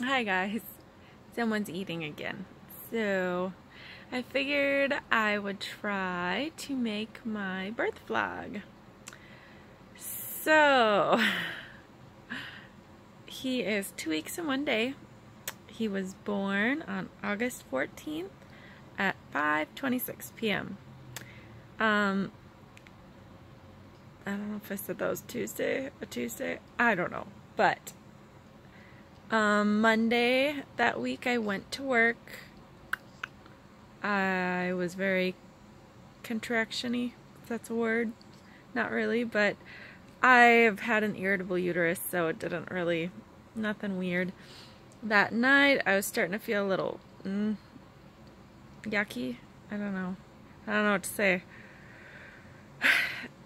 Hi guys, someone's eating again. So I figured I would try to make my birth vlog. So he is 2 weeks and 1 day. He was born on August 14th at 5:26 p.m. I don't know if I said that was a Tuesday. I don't know, but Monday that week I went to work. I was very contraction-y, if that's a word. Not really, but I've had an irritable uterus, so it didn't really, nothing weird. That night I was starting to feel a little yucky. I don't know what to say.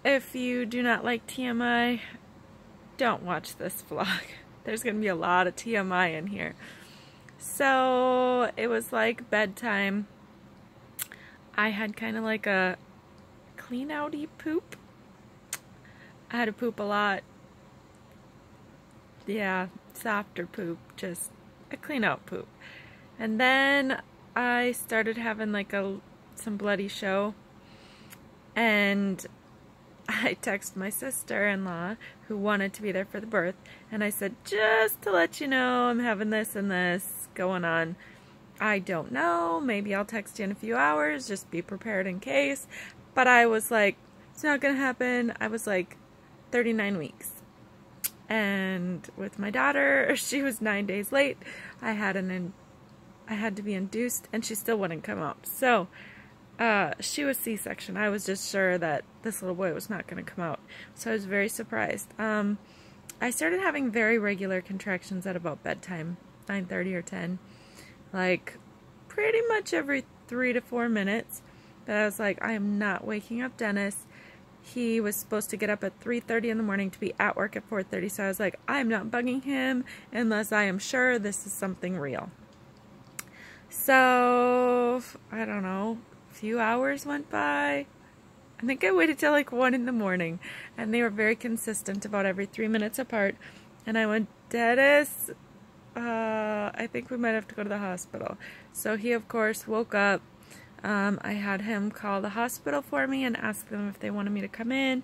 If you do not like TMI, don't watch this vlog. There's going to be a lot of TMI in here. So it was like bedtime. I had kind of like a clean outy poop. I had to poop a lot. Yeah, softer poop, just a clean out poop. And then I started having like some bloody show. And I texted my sister-in-law who wanted to be there for the birth, and I said, just to let you know, I'm having this and this going on. I don't know, maybe I'll text you in a few hours, just be prepared in case. But I was like, it's not gonna happen. I was like 39 weeks. And with my daughter, she was 9 days late. I had to be induced, and she still wouldn't come out. So she was C-section. I was just sure that this little boy was not going to come out. So I was very surprised. I started having very regular contractions at about bedtime, 9:30 or 10. Like, pretty much every 3 to 4 minutes. But I was like, I am not waking up Dennis. He was supposed to get up at 3:30 in the morning to be at work at 4:30. So I was like, I am not bugging him unless I am sure this is something real. So, I don't know. Few hours went by. I think I waited till like 1 in the morning, and they were very consistent about every 3 minutes apart. And I went, Dennis, I think we might have to go to the hospital. So he of course woke up. I had him call the hospital for me and ask them if they wanted me to come in.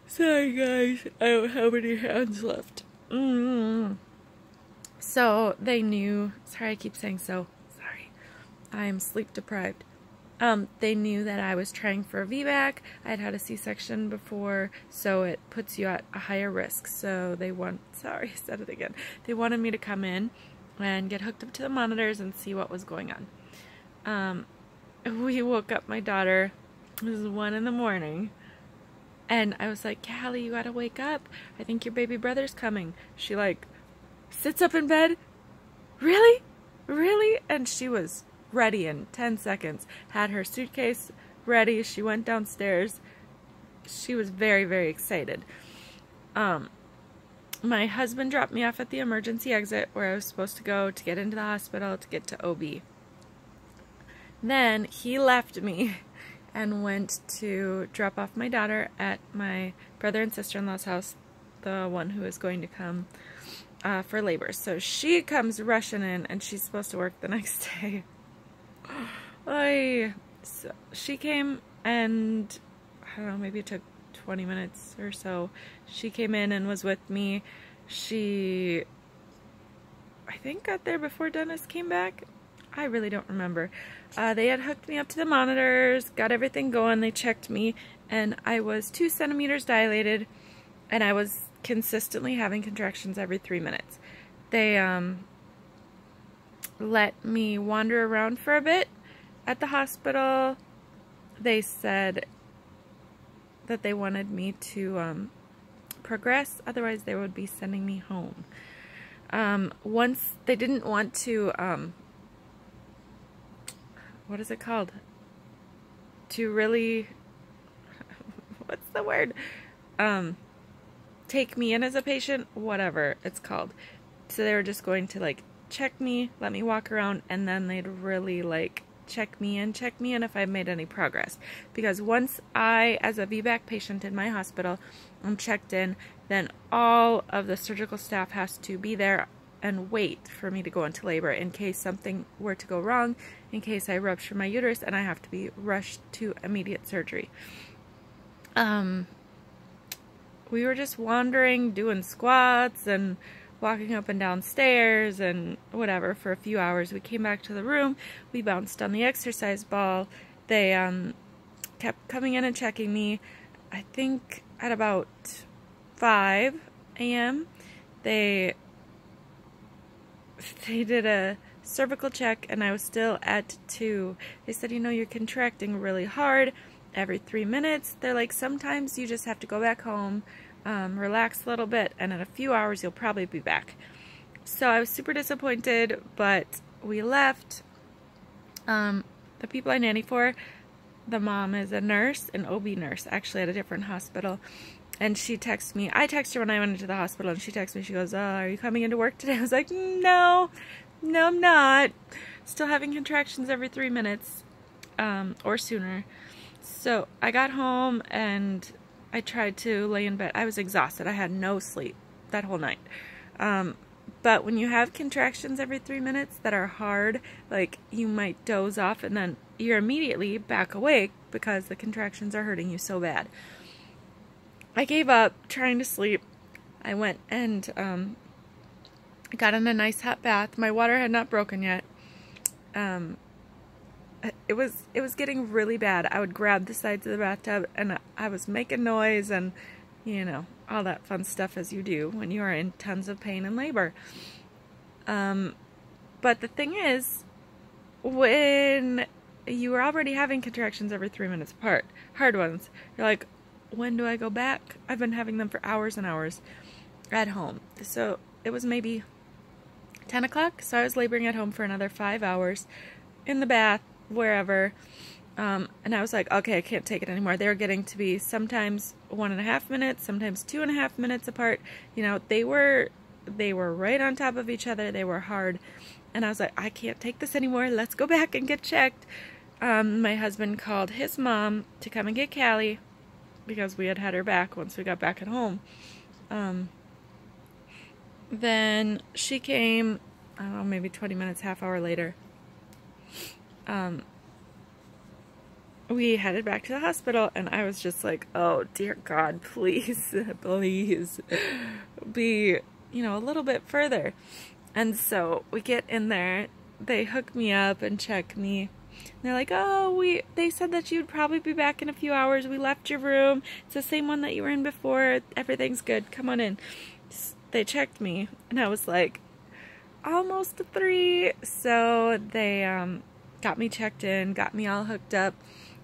Sorry guys, I don't have any hands left. So they knew, sorry I keep saying so. I'm sleep deprived. They knew that I was trying for a vback. I'd had a C-section before, so it puts you at a higher risk. So they sorry, I said it again. They wanted me to come in and get hooked up to the monitors and see what was going on. We woke up my daughter. It was 1 in the morning. And I was like, Callie, you gotta wake up. I think your baby brother's coming. She like sits up in bed. Really? Really? And she was ready in 10 seconds. Had her suitcase ready. She went downstairs. She was very, very excited. My husband dropped me off at the emergency exit where I was supposed to go to get into the hospital to get to OB. Then he left me and went to drop off my daughter at my brother and sister-in-law's house, the one who is going to come for labor. So she comes rushing in, and she's supposed to work the next day. So she came, and I don't know, maybe it took 20 minutes or so. She came in and was with me. She, I think, got there before Dennis came back. I really don't remember. They had hooked me up to the monitors, got everything going. They checked me, and I was 2 centimeters dilated, and I was consistently having contractions every 3 minutes. They let me wander around for a bit at the hospital. They said that they wanted me to progress, otherwise they would be sending me home. Once they didn't want to, what is it called? To really, what's the word? Take me in as a patient, whatever it's called. So they were just going to like check me, let me walk around, and then they'd really like check me in if I've made any progress. Because once I, as a VBAC patient in my hospital, I'm checked in, then all of the surgical staff has to be there and wait for me to go into labor in case something were to go wrong, in case I rupture my uterus and I have to be rushed to immediate surgery. We were just wandering, doing squats and walking up and down stairs and whatever for a few hours. We came back to the room, we bounced on the exercise ball. They kept coming in and checking me. I think at about 5 a.m. they did a cervical check and I was still at 2. They said, you know, you're contracting really hard every 3 minutes. They're like, sometimes you just have to go back home, relax a little bit, and in a few hours you'll probably be back. So I was super disappointed, but we left. The people I nanny for, the mom is a nurse, an OB nurse, actually at a different hospital. And she texted me. I texted her when I went into the hospital, and she texted me. She goes, are you coming into work today? I was like, no, I'm not. Still having contractions every 3 minutes, or sooner. So I got home, and I tried to lay in bed. I was exhausted. I had no sleep that whole night. But when you have contractions every 3 minutes that are hard, like you might doze off, and then you're immediately back awake because the contractions are hurting you so bad. I gave up trying to sleep. I went and got in a nice hot bath. My water had not broken yet. It was getting really bad. I would grab the sides of the bathtub and I was making noise and, you know, all that fun stuff as you do when you are in tons of pain and labor. But the thing is, when you were already having contractions every 3 minutes apart, hard ones, you're like, when do I go back? I've been having them for hours and hours at home. So it was maybe 10 o'clock. So I was laboring at home for another 5 hours in the bath, wherever. And I was like, okay, I can't take it anymore. They were getting to be sometimes 1.5 minutes, sometimes 2.5 minutes apart. You know, they were right on top of each other. They were hard. And I was like, I can't take this anymore. Let's go back and get checked. My husband called his mom to come and get Callie, because we had her back once we got back at home. Then she came, I don't know, maybe 20 minutes, half hour later. We headed back to the hospital, and I was just like, oh dear God, please, please be, you know, a little bit further. And so we get in there, they hook me up and check me. They're like, oh, they said that you'd probably be back in a few hours. We left your room. It's the same one that you were in before. Everything's good. Come on in. They checked me, and I was like, almost 3. So they got me checked in, got me all hooked up.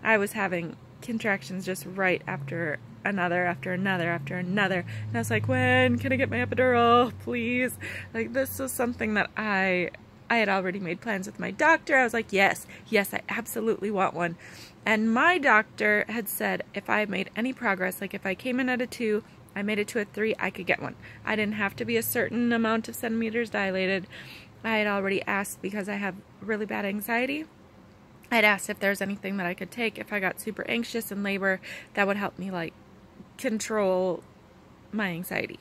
I was having contractions just right after another, after another, after another. And I was like, when can I get my epidural, please? Like, this was something that I had already made plans with my doctor. I was like, yes, I absolutely want one. And my doctor had said if I made any progress, like if I came in at a 2, I made it to a 3, I could get one. I didn't have to be a certain amount of centimeters dilated. I had already asked, because I have really bad anxiety, I had asked if there's anything that I could take if I got super anxious in labor that would help me, like, control my anxiety.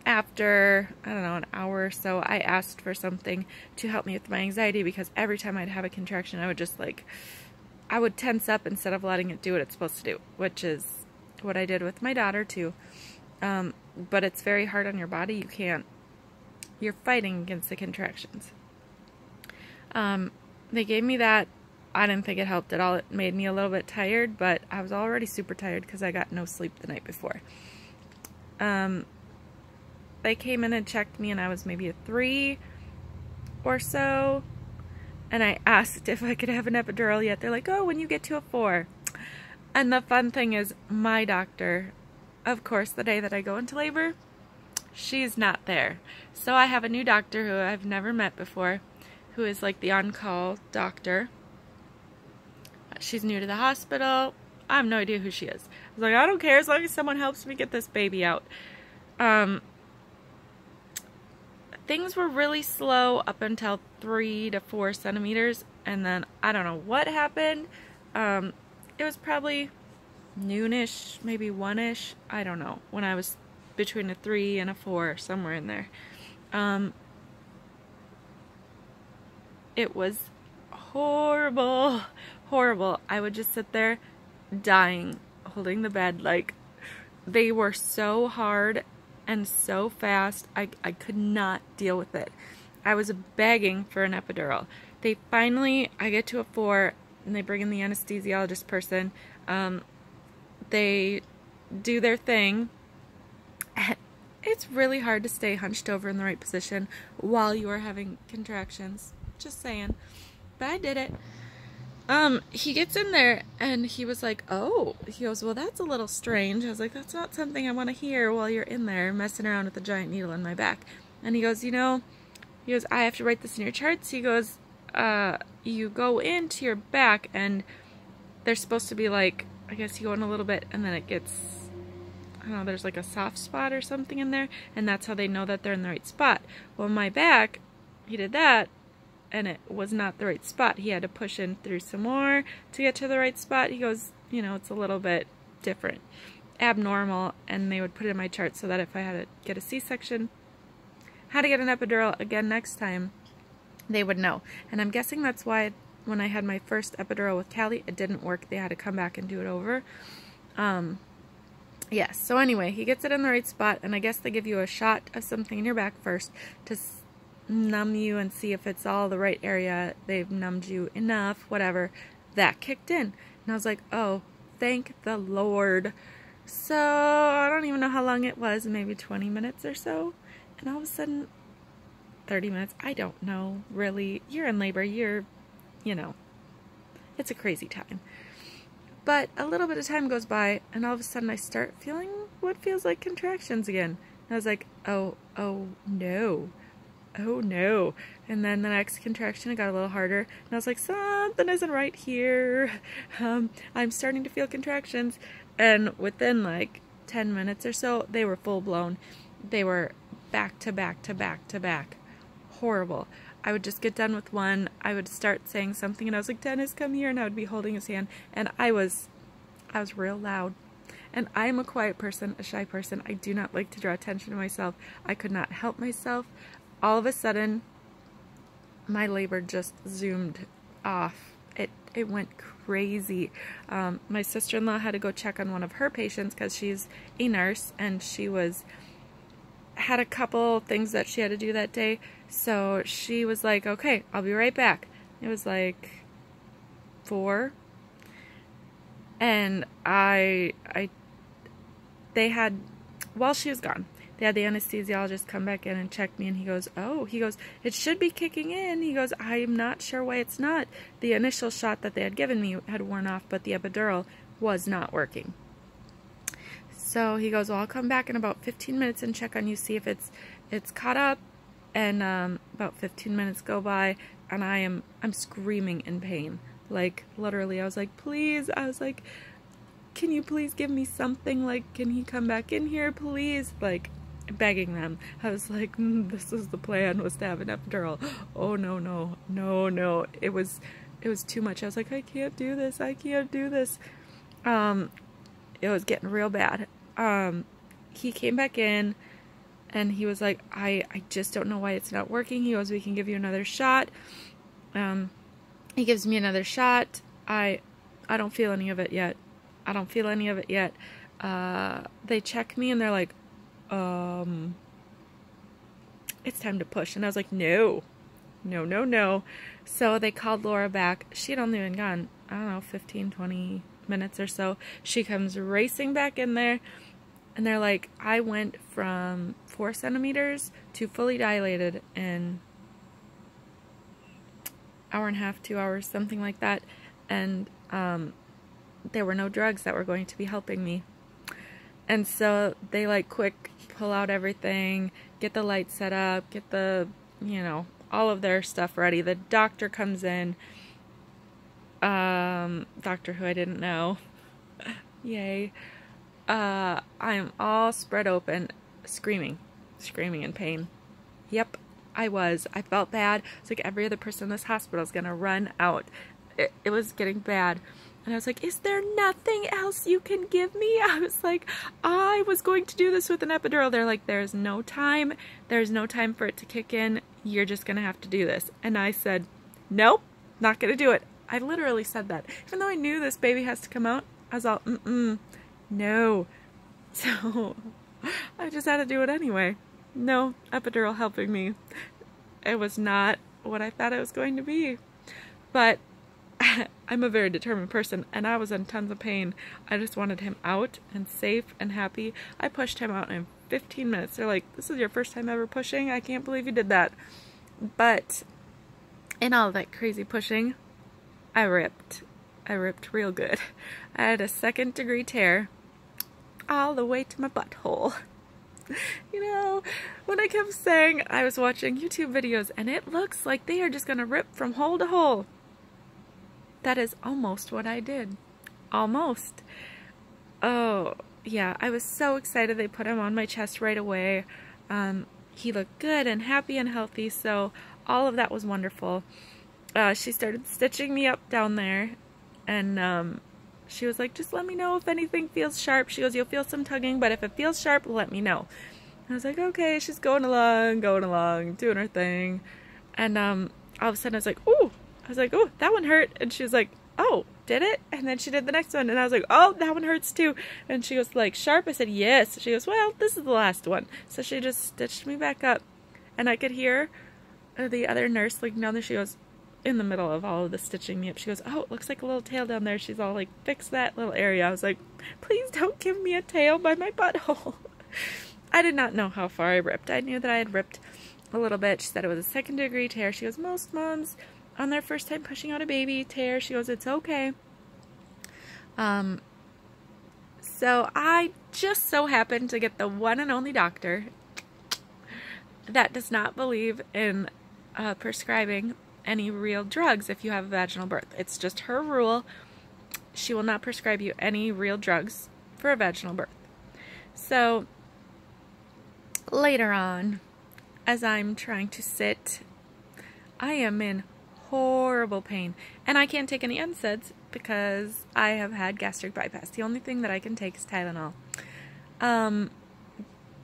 After, I don't know, an hour or so, I asked for something to help me with my anxiety, because every time I'd have a contraction, I would just, like, I would tense up instead of letting it do what it's supposed to do, which is what I did with my daughter, too. But it's very hard on your body. You can't, you're fighting against the contractions. They gave me that. I didn't think it helped at all. It made me a little bit tired, but I was already super tired because I got no sleep the night before. They came in and checked me, and I was maybe a 3 or so. And I asked if I could have an epidural yet. They're like, oh, when you get to a 4. And the fun thing is, my doctor, of course, the day that I go into labor, she's not there. So I have a new doctor who I've never met before, who is like the on-call doctor. She's new to the hospital. I have no idea who she is. I was like, I don't care as long as someone helps me get this baby out. Things were really slow up until 3 to 4 centimeters. and then I don't know what happened. It was probably noonish, maybe 1-ish, I don't know, when I was between a 3 and a 4, somewhere in there. It was horrible, horrible. I would just sit there dying, holding the bed. Like, they were so hard and so fast, I could not deal with it. I was begging for an epidural. They finally, I get to a 4, and they bring in the anesthesiologist person. They do their thing. It's really hard to stay hunched over in the right position while you are having contractions. Just saying. But I did it. He gets in there and he was like, oh, he goes, well, that's a little strange. I was like, that's not something I want to hear while you're in there messing around with a giant needle in my back. And he goes, you know, I have to write this in your charts. He goes, you go into your back and they're supposed to be like, I guess you go in a little bit and then it gets, I don't know, there's like a soft spot or something in there, and that's how they know that they're in the right spot. Well, my back, he did that, and it was not the right spot. He had to push in through some more to get to the right spot. He goes, you know, it's a little bit different, abnormal, and they would put it in my chart so that if I had to get a C-section, how to get an epidural again next time, they would know. And I'm guessing that's why when I had my first epidural with Callie, it didn't work. They had to come back and do it over. Yes, so anyway, he gets it in the right spot, and I guess they give you a shot of something in your back first to numb you and see if it's all the right area. They've numbed you enough, whatever. That kicked in. And I was like, oh, thank the Lord. So I don't even know how long it was, maybe 20 minutes or so. And all of a sudden, 30 minutes, I don't know, really. You're in labor, you know, it's a crazy time. But a little bit of time goes by, and all of a sudden I start feeling what feels like contractions again. And I was like, oh no. Oh no. And then the next contraction, it got a little harder. And I was like, something isn't right here. I'm starting to feel contractions. And within like 10 minutes or so, they were full blown. They were back to back to back to back. Horrible. I would just get done with one, I would start saying something, and I was like, Dennis, come here, and I would be holding his hand, and I was real loud. And I am a quiet person, a shy person. I do not like to draw attention to myself. I could not help myself. All of a sudden, my labor just zoomed off. It went crazy. My sister-in-law had to go check on one of her patients because she's a nurse, and she had a couple things that she had to do that day. So she was like, okay, I'll be right back. It was like 4. And they had, while she was gone, they had the anesthesiologist come back in and check me, and he goes, oh, it should be kicking in. He goes, I'm not sure why it's not. The initial shot that they had given me had worn off, but the epidural was not working. So he goes, well, I'll come back in about 15 minutes and check on you, see if it's caught up. And about 15 minutes go by, and I'm screaming in pain. Like, literally, I was like, please. I was like, can you please give me something? Like, can he come back in here, please? Like, begging them. I was like, this is the plan, was to have an epidural. Oh, no, no, no, no. It was too much. I was like, I can't do this. I can't do this. It was getting real bad. He came back in, and he was like, I just don't know why it's not working. He goes, we can give you another shot. He gives me another shot. I don't feel any of it yet. I don't feel any of it yet. They check me, and they're like, it's time to push. And I was like, no. No, no, no. So they called Laura back. She had only been gone, I don't know, 15, 20 minutes or so. She comes racing back in there. And they're like, I went from 4 centimeters to fully dilated in hour and a half, 2 hours, something like that. And there were no drugs that were going to be helping me. And so they like quick pull out everything, get the lights set up, get the, all of their stuff ready. The doctor comes in. Doctor who I didn't know. Yay. I am all spread open, screaming in pain. Yep, I felt bad. It's like every other person in this hospital is going to run out. It was getting bad. And I was like, is there nothing else you can give me? I was like, I was going to do this with an epidural. They're like, there's no time. There's no time for it to kick in. You're just going to have to do this. And I said, nope, not going to do it. I literally said that. Even though I knew this baby has to come out, I was all, no. So I just had to do it anyway. No epidural helping me. It was not what I thought it was going to be. But I'm a very determined person, and I was in tons of pain. I just wanted him out and safe and happy. I pushed him out in 15 minutes. They're like, this is your first time ever pushing? I can't believe you did that. But in all that crazy pushing, I ripped real good. I had a 2nd-degree tear all the way to my butthole. You know, when I kept saying I was watching YouTube videos and it looks like they are just gonna rip from hole to hole, that is almost what I did. Almost. Oh, yeah, I was so excited they put him on my chest right away. He looked good and happy and healthy, so all of that was wonderful. She started stitching me up down there, and she was like, just let me know if anything feels sharp. She goes, you'll feel some tugging, but if it feels sharp, let me know. I was like, okay. She's going along, doing her thing. And all of a sudden I was like, ooh. I was like, oh, that one hurt. And she was like, oh, did it? And then she did the next one. And I was like, oh, that one hurts too. And she goes, like, sharp? I said, yes. She goes, well, this is the last one. So she just stitched me back up. And I could hear the other nurse looking down there. She goes, in the middle of all of the stitching me up, she goes, oh, it looks like a little tail down there. She's all like, fix that little area. I was like, please don't give me a tail by my butthole. I did not know how far I ripped. I knew that I had ripped a little bit. She said it was a 2nd-degree tear. She goes, most moms on their first time pushing out a baby tear. She goes, it's okay. So I just so happened to get the one and only doctor that does not believe in prescribing any real drugs if you have a vaginal birth. It's just her rule. She will not prescribe you any real drugs for a vaginal birth. So later on, as I'm trying to sit, I am in horrible pain, and I can't take any NSAIDs because I have had gastric bypass. The only thing that I can take is Tylenol.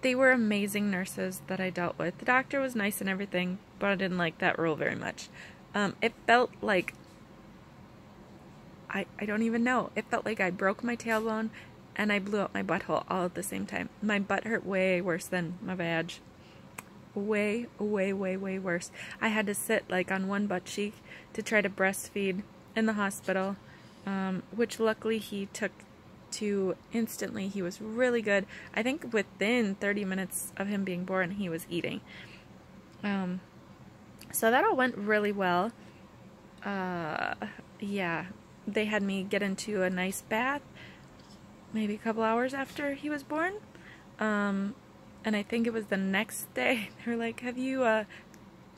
They were amazing nurses that I dealt with. The doctor was nice and everything, but I didn't like that rule very much. It felt like, I don't even know. It felt like I broke my tailbone and I blew out my butthole all at the same time. My butt hurt way worse than my vag. Way worse. I had to sit like on one butt cheek to try to breastfeed in the hospital, which luckily he took to instantly. He was really good. I think within 30 minutes of him being born, he was eating. So that all went really well. Yeah, they had me get into a nice bath maybe a couple hours after he was born. And I think it was the next day, they were like, have you,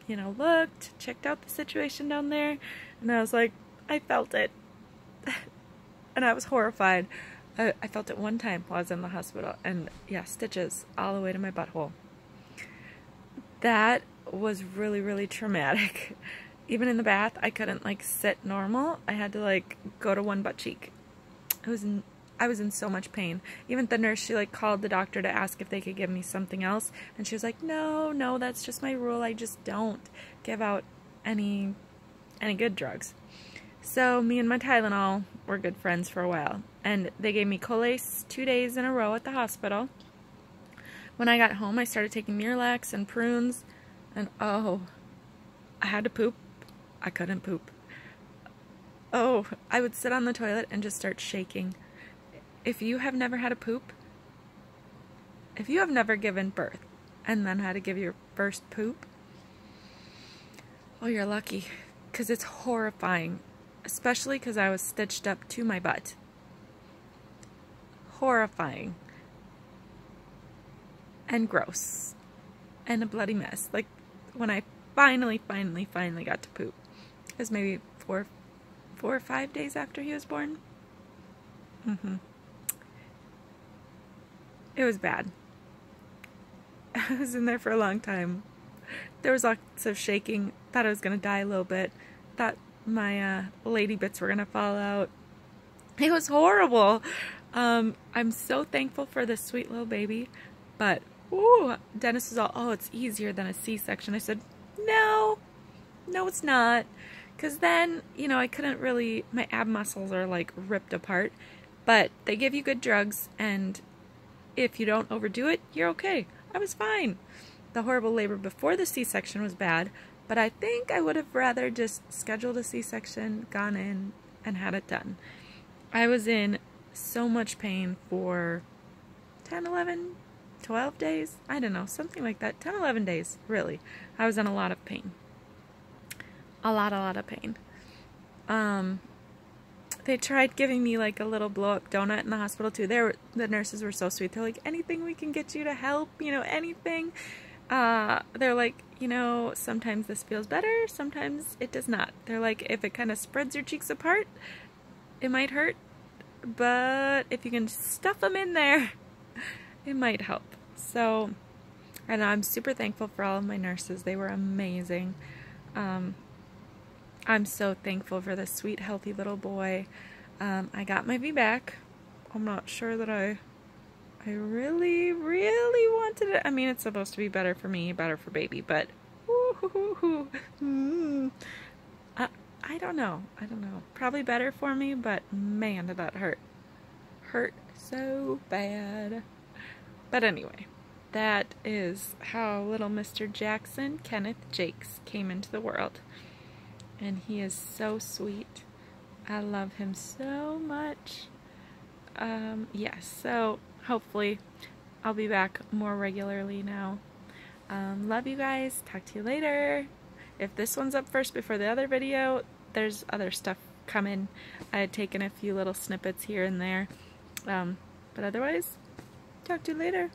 looked, checked out the situation down there? And I was like, I felt it. And I was horrified. I felt it one time while I was in the hospital. And yeah, stitches all the way to my butthole. That was really traumatic. Even in the bath, I couldn't sit normal. I had to go to one butt cheek. I was in so much pain. Even the nurse, she called the doctor to ask if they could give me something else, and she was like, no, that's just my rule. I just don't give out any good drugs. So me and my Tylenol were good friends for a while, and they gave me Colace 2 days in a row at the hospital. When I got home, I started taking Miralax and prunes, and oh, I had to poop. I couldn't poop. Oh, I would sit on the toilet and just start shaking. If you have never had a poop, if you have never given birth and then had to give your first poop, well, you're lucky, because it's horrifying, especially because I was stitched up to my butt. Horrifying. And gross. And a bloody mess. When I finally got to poop, it was maybe four or 5 days after he was born. It was bad. I was in there for a long time. There was lots of shaking. Thought I was going to die a little bit. Thought my lady bits were going to fall out. It was horrible. I'm so thankful for this sweet little baby. But, ooh, Dennis was all, oh, it's easier than a C-section. I said, no, it's not. Because then, you know, I couldn't really, my ab muscles are like ripped apart. But they give you good drugs, and if you don't overdo it, you're okay. I was fine. The horrible labor before the C-section was bad, but I think I would have rather just scheduled a C-section, gone in, and had it done. I was in so much pain for 10, 11, 12 days? I don't know, something like that. 10, 11 days, really. I was in a lot of pain. A lot of pain. They tried giving me like a little blow-up donut in the hospital too. The nurses were so sweet. They're like, anything we can get you to help, you know, anything. They're like, you know, sometimes this feels better, sometimes it does not. They're like, if it kind of spreads your cheeks apart, it might hurt, but if you can stuff them in there, it might help. So, and I'm super thankful for all of my nurses. They were amazing. I'm so thankful for this sweet, healthy little boy. I got my vback. I'm not sure that I really wanted it. I mean, it's supposed to be better for me, better for baby, but I don't know. Probably better for me, but man, did that hurt. Hurt so bad. But anyway, that is how little Mr. Jackson Kenneth Jakes came into the world. And he is so sweet. I love him so much. Yes, so hopefully I'll be back more regularly now. Love you guys. Talk to you later. If this one's up first before the other video, there's other stuff coming. I had taken a few little snippets here and there. But otherwise, talk to you later.